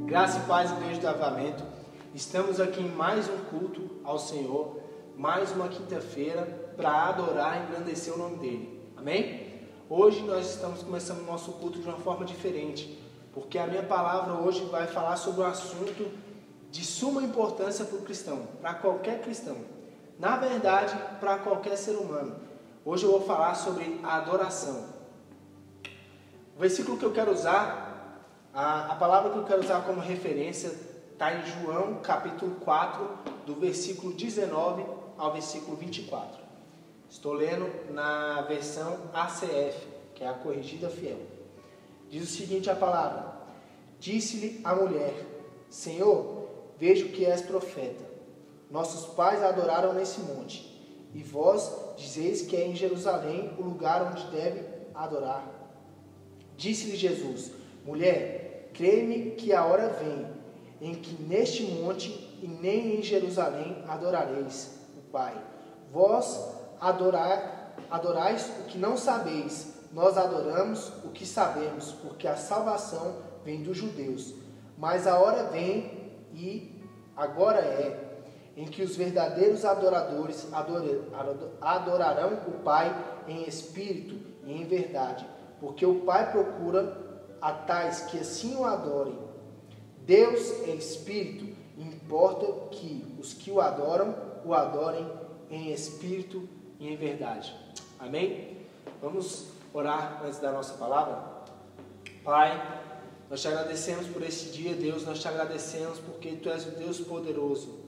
Graça e paz, igreja do Avivamento. Estamos aqui em mais um culto ao Senhor, mais uma quinta-feira para adorar e engrandecer o nome dele. Amém? Hoje nós estamos começando o nosso culto de uma forma diferente, porque a minha palavra hoje vai falar sobre um assunto de suma importância para o cristão, para qualquer cristão. Na verdade, para qualquer ser humano. Hoje eu vou falar sobre a adoração. O versículo que eu quero usar, a palavra que eu quero usar como referência está em João capítulo 4, do versículo 19 ao versículo 24. Estou lendo na versão ACF, que é a Corrigida Fiel. Diz o seguinte a palavra: Disse-lhe a mulher: Senhor, vejo que és profeta. Nossos pais adoraram nesse monte, e vós dizeis que é em Jerusalém o lugar onde deve adorar. Disse-lhe Jesus: Mulher, crê-me que a hora vem, em que neste monte e nem em Jerusalém adorareis o Pai. Vós adorais o que não sabeis, nós adoramos o que sabemos, porque a salvação vem dos judeus. Mas a hora vem, e agora é, em que os verdadeiros adoradores adorarão o Pai em espírito e em verdade, porque o Pai procura a tais que assim o adorem. Deus é espírito, e importa que os que o adorem em espírito e em verdade. Amém? Vamos orar antes da nossa palavra? Pai, nós te agradecemos por esse dia, Deus, nós te agradecemos porque Tu és o Deus poderoso.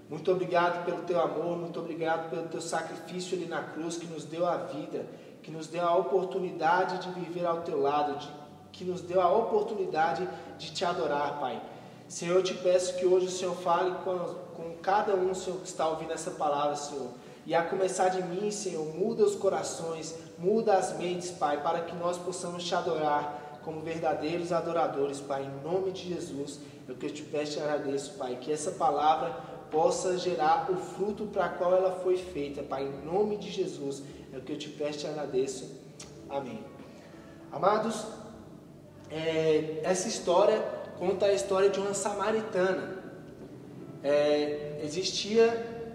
Muito obrigado pelo Teu amor, muito obrigado pelo Teu sacrifício ali na cruz, que nos deu a vida, que nos deu a oportunidade de viver ao Teu lado, que nos deu a oportunidade de Te adorar, Pai. Senhor, eu te peço que hoje o Senhor fale com cada um, Senhor, que está ouvindo essa palavra, Senhor. E a começar de mim, Senhor, muda os corações, muda as mentes, Pai, para que nós possamos Te adorar como verdadeiros adoradores, Pai. Em nome de Jesus, eu que eu te peço e te agradeço, Pai, que essa palavra possa gerar o fruto para qual ela foi feita, Pai. Em nome de Jesus, é o que eu te peço e te agradeço. Amém. Amados, essa história conta a história de uma samaritana. Existia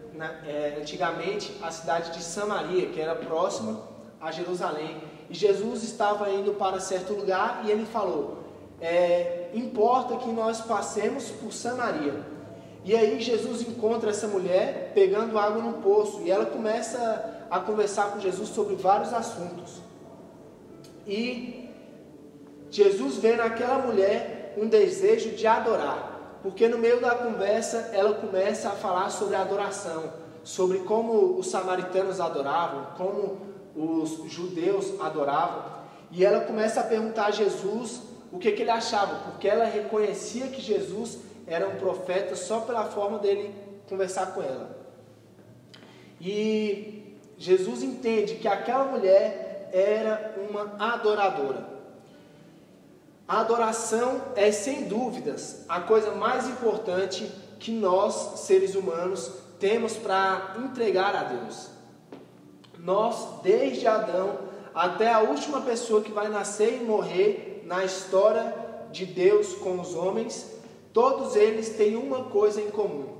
antigamente a cidade de Samaria, que era próxima a Jerusalém, e Jesus estava indo para certo lugar e ele falou: importa que nós passemos por Samaria. E aí Jesus encontra essa mulher pegando água no poço, e ela começa a conversar com Jesus sobre vários assuntos. E Jesus vê naquela mulher um desejo de adorar, porque no meio da conversa ela começa a falar sobre a adoração, sobre como os samaritanos adoravam, como os judeus adoravam, e ela começa a perguntar a Jesus o que ele achava, porque ela reconhecia que Jesus era um profeta só pela forma dele conversar com ela. E Jesus entende que aquela mulher era uma adoradora. A adoração é, sem dúvidas, a coisa mais importante que nós, seres humanos, temos para entregar a Deus. Nós, desde Adão até a última pessoa que vai nascer e morrer na história de Deus com os homens, todos eles têm uma coisa em comum: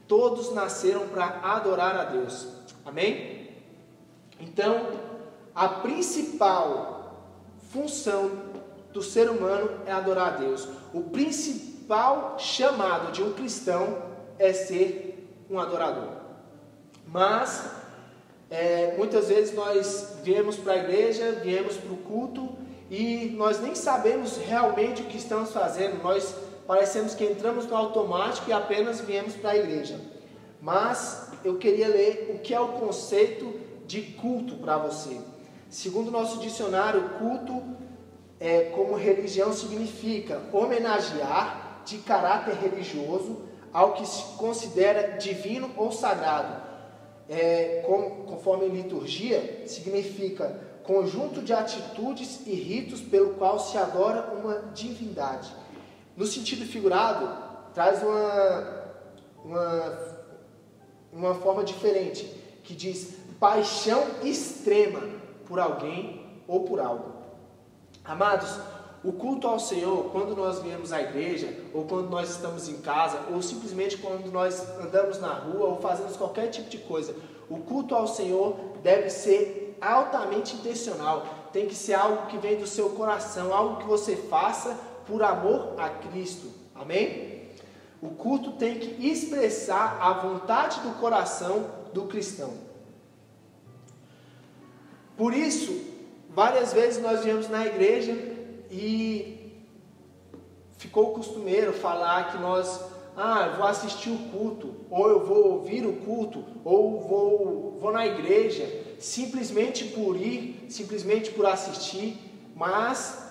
todos nasceram para adorar a Deus. Amém? Então, a principal função do ser humano é adorar a Deus. O principal chamado de um cristão é ser um adorador. Mas muitas vezes nós viemos para a igreja, viemos para o culto e nós nem sabemos realmente o que estamos fazendo. Nós parecemos que entramos no automático e apenas viemos para a igreja. Mas eu queria ler o que é o conceito de culto para você. Segundo o nosso dicionário, culto como religião significa homenagear de caráter religioso ao que se considera divino ou sagrado. Conforme liturgia, significa conjunto de atitudes e ritos pelo qual se adora uma divindade. No sentido figurado, traz uma forma diferente, que diz paixão extrema por alguém ou por algo. Amados, o culto ao Senhor, quando nós viemos à igreja, ou quando nós estamos em casa, ou simplesmente quando nós andamos na rua, ou fazemos qualquer tipo de coisa, o culto ao Senhor deve ser altamente intencional. Tem que ser algo que vem do seu coração, algo que você faça por amor a Cristo. Amém? O culto tem que expressar a vontade do coração do cristão. Por isso, várias vezes nós viemos na igreja e ficou costumeiro falar que nós, eu vou assistir o culto, ou eu vou ouvir o culto, ou vou na igreja, simplesmente por ir, simplesmente por assistir, mas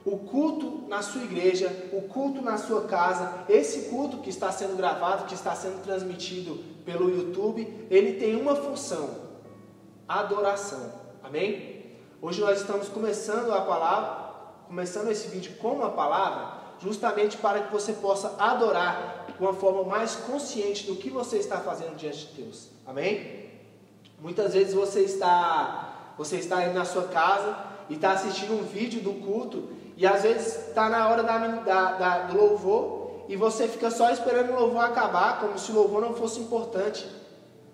o culto na sua igreja, o culto na sua casa, esse culto que está sendo gravado, que está sendo transmitido pelo YouTube, ele tem uma função: adoração. Amém? Hoje nós estamos começando esse vídeo com uma palavra, justamente para que você possa adorar de uma forma mais consciente do que você está fazendo diante de Deus. Amém? Muitas vezes você está aí na sua casa e está assistindo um vídeo do culto, e às vezes está na hora do louvor, e você fica só esperando o louvor acabar, como se o louvor não fosse importante.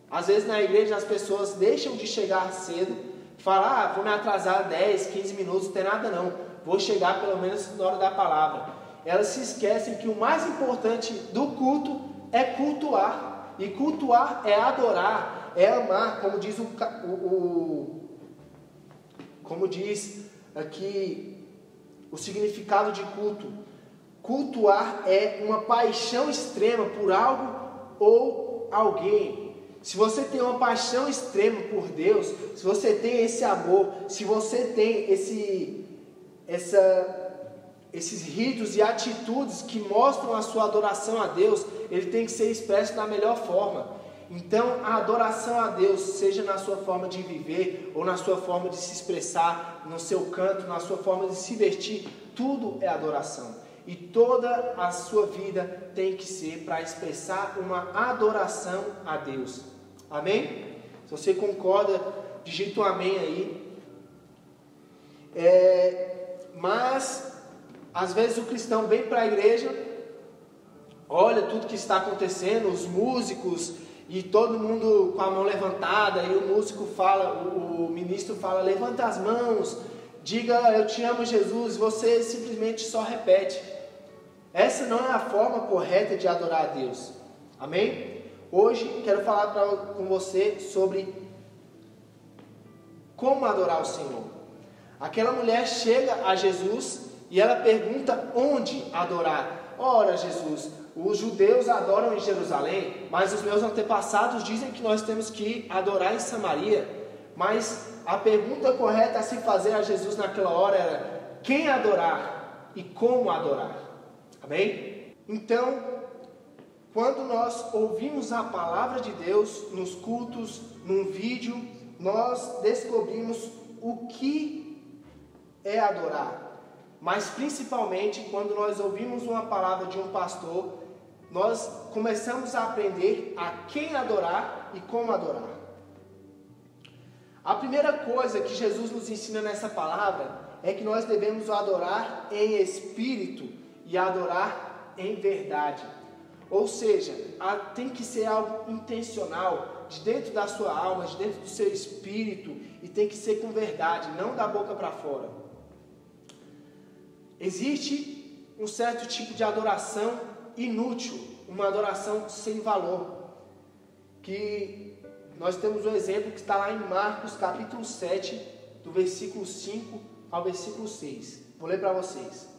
Às vezes na igreja as pessoas deixam de chegar cedo, falam, vou me atrasar 10, 15 minutos, não tem nada não, vou chegar pelo menos na hora da palavra. Elas se esquecem que o mais importante do culto é cultuar, e cultuar é adorar, é amar, como diz aqui o significado de culto. Cultuar é uma paixão extrema por algo ou alguém. Se você tem uma paixão extrema por Deus, se você tem esse amor, se você tem esses ritos e atitudes que mostram a sua adoração a Deus, ele tem que ser expresso da melhor forma. Então, a adoração a Deus, seja na sua forma de viver, ou na sua forma de se expressar, no seu canto, na sua forma de se vestir, tudo é adoração. E toda a sua vida tem que ser para expressar uma adoração a Deus. Amém? Se você concorda, digita um amém aí. Mas, às vezes o cristão vem para a igreja, olha tudo que está acontecendo, os músicos, e todo mundo com a mão levantada, e o ministro fala, levanta as mãos, diga, eu te amo Jesus, você simplesmente só repete. Essa não é a forma correta de adorar a Deus. Amém? Hoje quero falar com você sobre como adorar o Senhor. Aquela mulher chega a Jesus e ela pergunta onde adorar. Ora, Jesus, os judeus adoram em Jerusalém, mas os meus antepassados dizem que nós temos que adorar em Samaria. Mas a pergunta correta a se fazer a Jesus naquela hora era: quem adorar e como adorar? Amém? Então, quando nós ouvimos a palavra de Deus nos cultos, num vídeo, nós descobrimos o que é adorar. Mas principalmente quando nós ouvimos uma palavra de um pastor, nós começamos a aprender a quem adorar e como adorar. A primeira coisa que Jesus nos ensina nessa palavra é que nós devemos adorar em espírito e adorar em verdade. Ou seja, tem que ser algo intencional, de dentro da sua alma, de dentro do seu espírito, e tem que ser com verdade, não da boca para fora. Existe um certo tipo de adoração inútil, uma adoração sem valor, que nós temos um exemplo que está lá em Marcos capítulo 7, do versículo 5 ao versículo 6. Vou ler para vocês.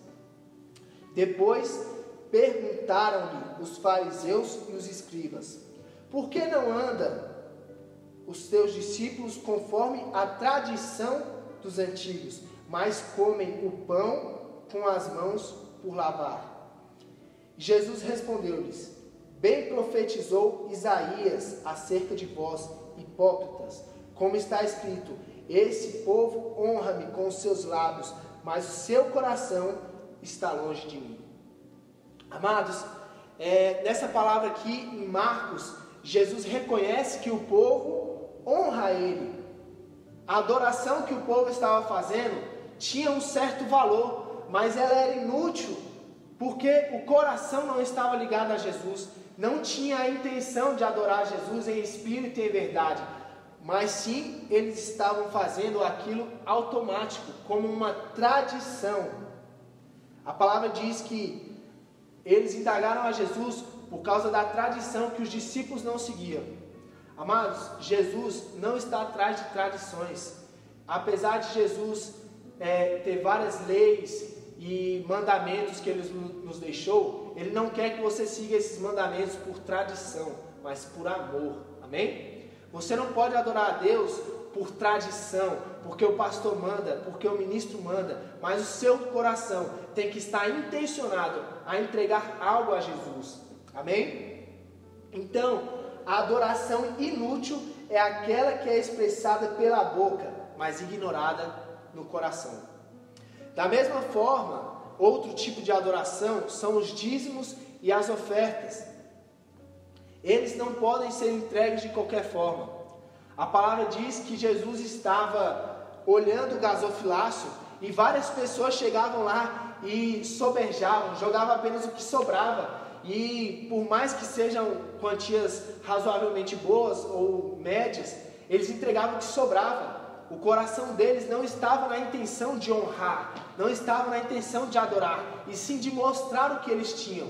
Depois perguntaram-lhe os fariseus e os escribas: por que não andam os teus discípulos conforme a tradição dos antigos, mas comem o pão com as mãos por lavar? Jesus respondeu-lhes: bem profetizou Isaías acerca de vós, hipócritas, como está escrito: esse povo honra-me com os seus lábios, mas o seu coração está longe de mim. Amados, nessa palavra aqui em Marcos, Jesus reconhece que o povo honra ele. A adoração que o povo estava fazendo tinha um certo valor, mas ela era inútil porque o coração não estava ligado a Jesus, não tinha a intenção de adorar Jesus em espírito e em verdade, mas sim eles estavam fazendo aquilo automático, como uma tradição. A palavra diz que eles indagaram a Jesus por causa da tradição que os discípulos não seguiam. Amados, Jesus não está atrás de tradições. Apesar de Jesus ter várias leis e mandamentos que Ele nos deixou, Ele não quer que você siga esses mandamentos por tradição, mas por amor. Amém? Você não pode adorar a Deus por tradição, porque o pastor manda, porque o ministro manda, mas o seu coração tem que estar intencionado a entregar algo a Jesus. Amém? Então, a adoração inútil é aquela que é expressada pela boca, mas ignorada no coração. Da mesma forma, outro tipo de adoração são os dízimos e as ofertas. Eles não podem ser entregues de qualquer forma. A palavra diz que Jesus estava olhando o gasofilácio e várias pessoas chegavam lá e soberjavam, jogavam apenas o que sobrava. E por mais que sejam quantias razoavelmente boas ou médias, eles entregavam o que sobrava. O coração deles não estava na intenção de honrar, não estava na intenção de adorar, e sim de mostrar o que eles tinham.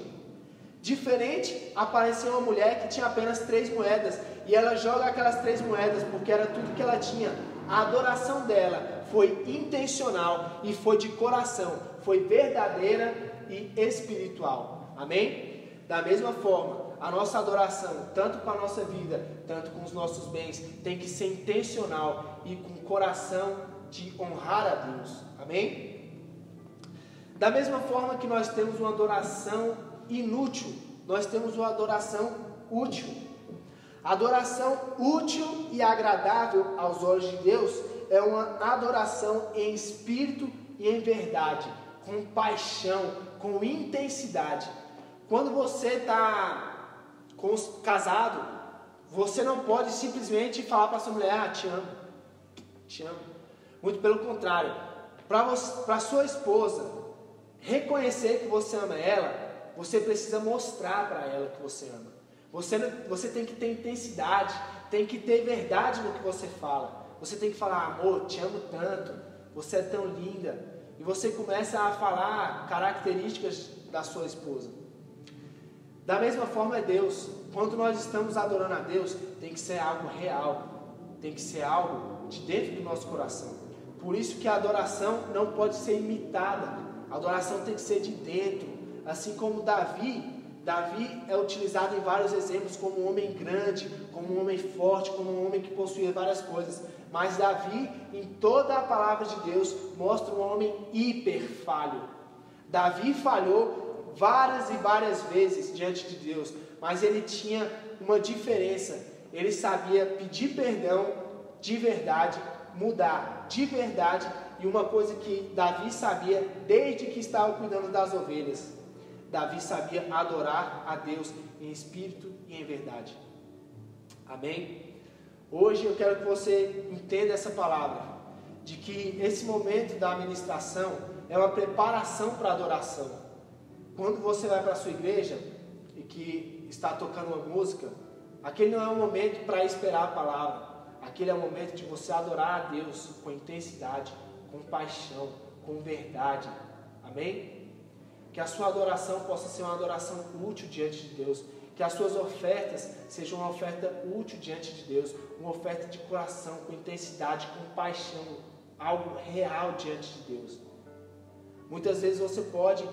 Diferente, apareceu uma mulher que tinha apenas 3 moedas, e ela joga aquelas 3 moedas, porque era tudo que ela tinha. A adoração dela foi intencional e foi de coração, foi verdadeira e espiritual. Amém? Da mesma forma, a nossa adoração, tanto com a nossa vida, tanto com os nossos bens, tem que ser intencional e com coração de honrar a Deus. Amém? Da mesma forma que nós temos uma adoração inútil, nós temos uma adoração útil. A adoração útil e agradável aos olhos de Deus é uma adoração em espírito e em verdade, com paixão, com intensidade. Quando você está casado, você não pode simplesmente falar para sua mulher: te amo, te amo. Muito pelo contrário, para sua esposa reconhecer que você ama ela, você precisa mostrar para ela que você ama. Você tem que ter intensidade, tem que ter verdade no que você fala. Você tem que falar: amor, te amo tanto, você é tão linda. E você começa a falar características da sua esposa. Da mesma forma é Deus. Quando nós estamos adorando a Deus, tem que ser algo real, tem que ser algo de dentro do nosso coração. Por isso que a adoração não pode ser imitada, a adoração tem que ser de dentro. Assim como Davi é utilizado em vários exemplos como um homem grande, como um homem forte, como um homem que possuía várias coisas. Mas Davi, em toda a palavra de Deus, mostra um homem hiper falho. Davi falhou várias e várias vezes diante de Deus, mas ele tinha uma diferença. Ele sabia pedir perdão de verdade, mudar de verdade, e uma coisa que Davi sabia desde que estava cuidando das ovelhas: Davi sabia adorar a Deus em espírito e em verdade. Amém? Hoje eu quero que você entenda essa palavra, de que esse momento da administração é uma preparação para a adoração. Quando você vai para a sua igreja e que está tocando uma música, aquele não é um momento para esperar a palavra. Aquele é o momento de você adorar a Deus com intensidade, com paixão, com verdade. Amém? Que a sua adoração possa ser uma adoração útil diante de Deus. Que as suas ofertas sejam uma oferta útil diante de Deus. Uma oferta de coração, com intensidade, com paixão. Algo real diante de Deus. Muitas vezes você pode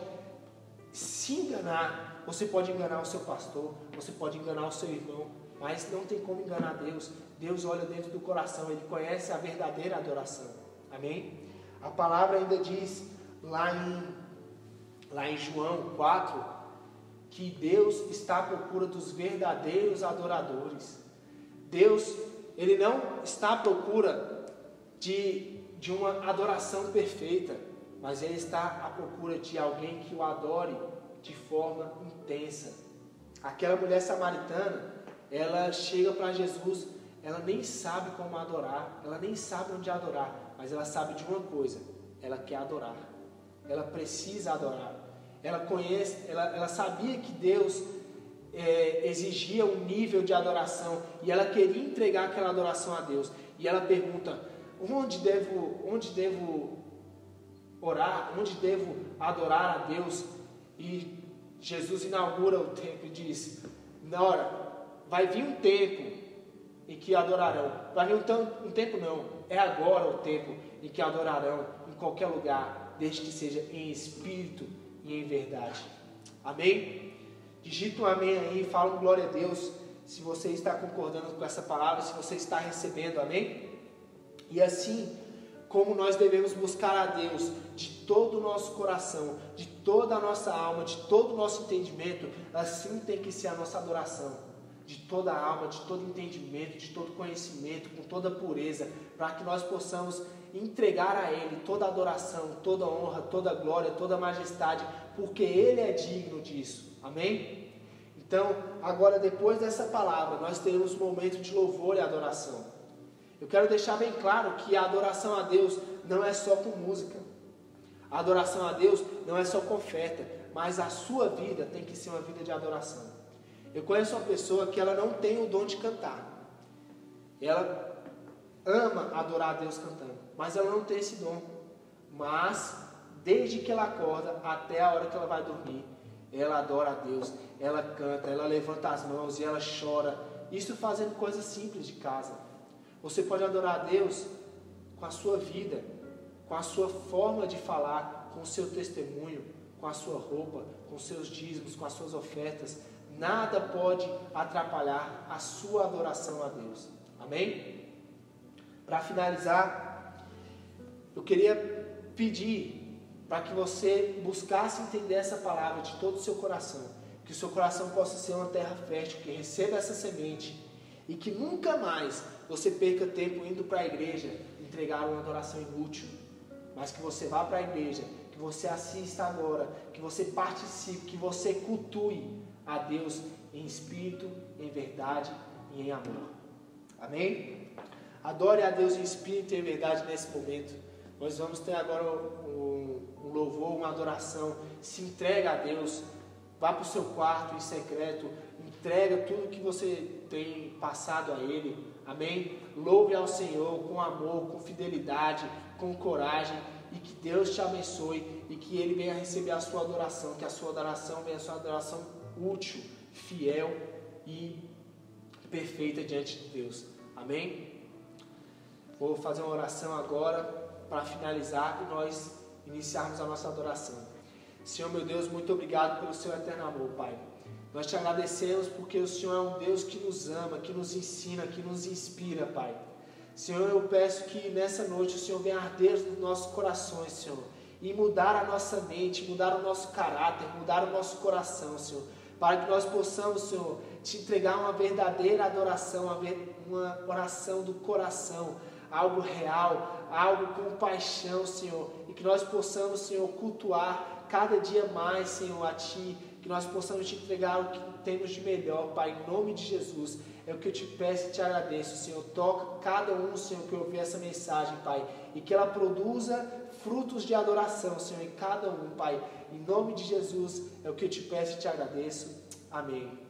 se enganar, você pode enganar o seu pastor, você pode enganar o seu irmão, mas não tem como enganar Deus. Deus olha dentro do coração, Ele conhece a verdadeira adoração. Amém? A palavra ainda diz lá em João 4, que Deus está à procura dos verdadeiros adoradores. Deus, Ele não está à procura de uma adoração perfeita, mas Ele está à procura de alguém que o adore de forma intensa. Aquela mulher samaritana, ela chega para Jesus, ela nem sabe como adorar, ela nem sabe onde adorar, mas ela sabe de uma coisa: ela quer adorar. ela precisa adorar. Ela sabia que Deus exigia um nível de adoração e ela queria entregar aquela adoração a Deus. E ela pergunta: onde devo orar? Onde devo adorar a Deus? E Jesus inaugura o templo e diz: vai vir um tempo em que adorarão. Vai vir um tempo não, é agora o tempo em que adorarão em qualquer lugar, desde que seja em espírito e em verdade. Amém? Digita um amém aí, fala um glória a Deus, se você está concordando com essa palavra, se você está recebendo, amém? E assim como nós devemos buscar a Deus de todo o nosso coração, de toda a nossa alma, de todo o nosso entendimento, assim tem que ser a nossa adoração. De toda a alma, de todo entendimento, de todo conhecimento, com toda pureza, para que nós possamos entregar a Ele toda a adoração, toda a honra, toda a glória, toda a majestade, porque Ele é digno disso. Amém? Então, agora depois dessa palavra, nós teremos um momento de louvor e adoração. Eu quero deixar bem claro que a adoração a Deus não é só com música. A adoração a Deus não é só com oferta, mas a sua vida tem que ser uma vida de adoração. Eu conheço uma pessoa que ela não tem o dom de cantar. Ela ama adorar a Deus cantando, mas ela não tem esse dom. Mas, desde que ela acorda até a hora que ela vai dormir, ela adora a Deus, ela canta, ela levanta as mãos e ela chora. Isso fazendo coisas simples de casa. Você pode adorar a Deus com a sua vida, com a sua forma de falar, com o seu testemunho, com a sua roupa, com os seus dízimos, com as suas ofertas. Nada pode atrapalhar a sua adoração a Deus. Amém? Para finalizar, eu queria pedir para que você buscasse entender essa palavra de todo o seu coração. Que o seu coração possa ser uma terra fértil, que receba essa semente e que nunca mais você perca tempo indo para a igreja entregar uma adoração inútil, mas que você vá para a igreja, que você assista agora, que você participe, que você cultue a Deus em espírito, em verdade e em amor. Amém? Adore a Deus em espírito e em verdade nesse momento. Nós vamos ter agora um louvor, uma adoração. Se entrega a Deus. Vá para o seu quarto em secreto. Entrega tudo que você tem passado a Ele. Amém? Louve ao Senhor com amor, com fidelidade, com coragem. E que Deus te abençoe. E que Ele venha receber a sua adoração. Que a sua adoração venha a sua adoração útil, fiel e perfeita diante de Deus. Amém? Vou fazer uma oração agora para finalizar e nós iniciarmos a nossa adoração. Senhor meu Deus, muito obrigado pelo seu eterno amor, Pai. Nós te agradecemos porque o Senhor é um Deus que nos ama, que nos ensina, que nos inspira, Pai. Senhor, eu peço que nessa noite o Senhor venha arder nos nossos corações, Senhor, e mudar a nossa mente, mudar o nosso caráter, mudar o nosso coração, Senhor, para que nós possamos, Senhor, te entregar uma verdadeira adoração, uma oração do coração, algo real, algo com paixão, Senhor, e que nós possamos, Senhor, cultuar cada dia mais, Senhor, a Ti, que nós possamos Te entregar o que temos de melhor, Pai, em nome de Jesus. É o que eu Te peço e Te agradeço, Senhor. Toca cada um, Senhor, que ouvir essa mensagem, Pai, e que ela produza frutos de adoração, Senhor, em cada um, Pai. Em nome de Jesus, é o que eu Te peço e Te agradeço. Amém.